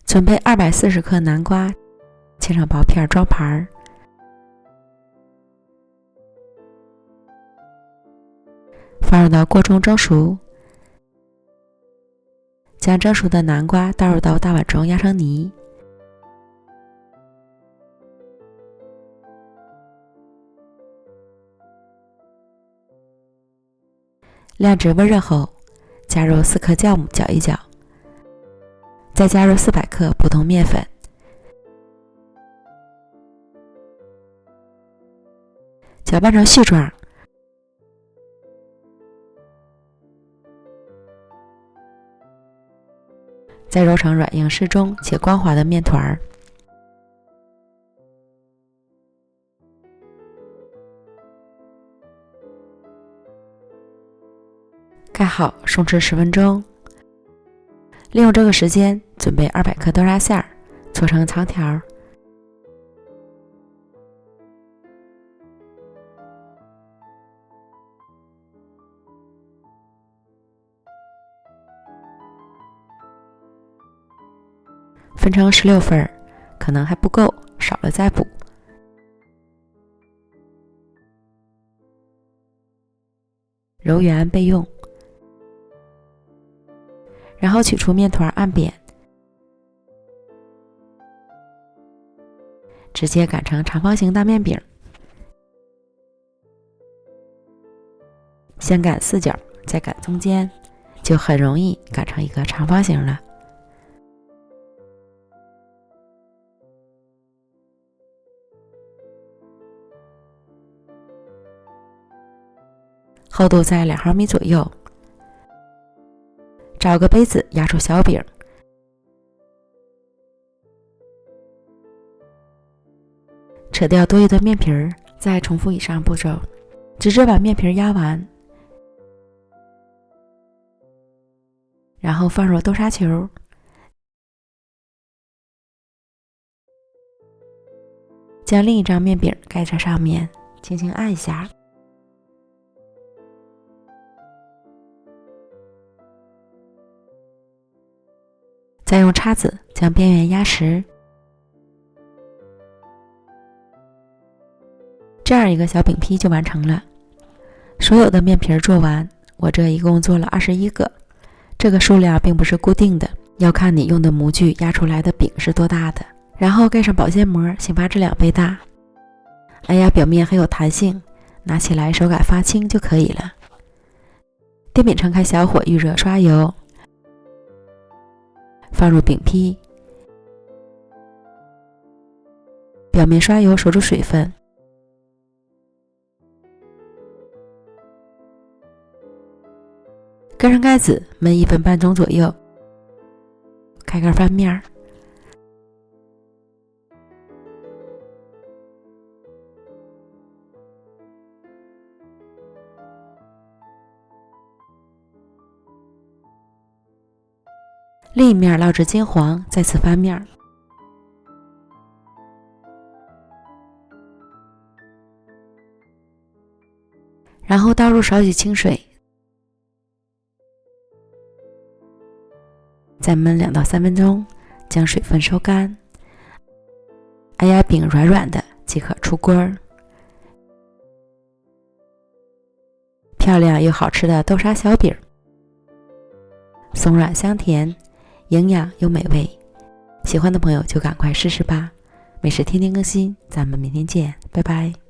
准备240克南瓜，切成薄片装盘，放入到锅中蒸熟。将蒸熟的南瓜倒入到大碗中压成泥，晾至温热后，加入4克酵母搅一搅，再加入400克普通面粉，搅拌成絮状，再揉成软硬适中且光滑的面团。盖好，松弛10分钟。利用这个时间，准备200克豆沙馅儿，搓成长条。分成16份，可能还不够，少了再补。揉圆备用。然后取出面团按扁，直接擀成长方形大面饼。先擀4角，再擀中间，就很容易擀成一个长方形了。厚度在2毫米左右。找个杯子压出小饼，扯掉多余的面皮儿，再重复以上步骤，直至把面皮压完，然后放入豆沙球，将另一张面饼盖在上面，轻轻按一下。再用叉子将边缘压实，这样一个小饼坯就完成了。所有的面皮做完，我这一共做了21个，这个数量并不是固定的，要看你用的模具压出来的饼是多大的。然后盖上保鲜膜，醒发至2倍大。哎呀，表面很有弹性，拿起来手感发轻就可以了。电饼铛开小火预热，刷油。放入饼坯，表面刷油，锁住水分。盖上盖子，焖1分半钟左右。开盖翻面，另一面烙至金黄，再次翻面，然后倒入少许清水，再焖2到3分钟，将水分收干。哎呀，饼软软的即可出锅。漂亮又好吃的豆沙小饼，松软香甜，营养又美味，喜欢的朋友就赶快试试吧。美食天天更新，咱们明天见，拜拜。